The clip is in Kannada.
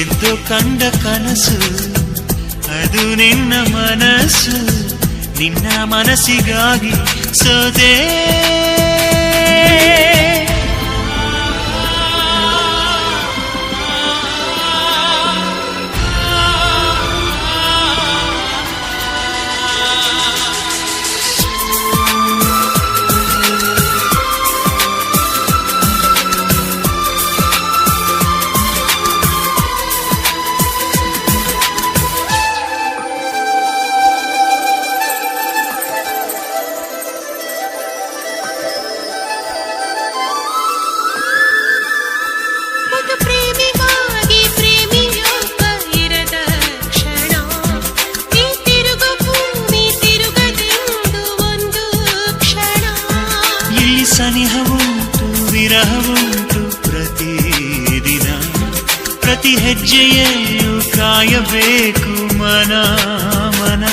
ಎದ್ದು ಕಂಡ ಕನಸು ಅದು ನಿನ್ನ ಮನಸ್ಸು, ನಿನ್ನ ಮನಸ್ಸಿಗಾಗಿ ಸೋದೆ. ಸನಿಹವುಂಟು ವಿರಹವುಂಟು ಪ್ರತಿದಿನ, ಪ್ರತಿ ಹೆಜ್ಜೆಯಲ್ಲೂ ಕಾಯಬೇಕು ಮನ ಮನ.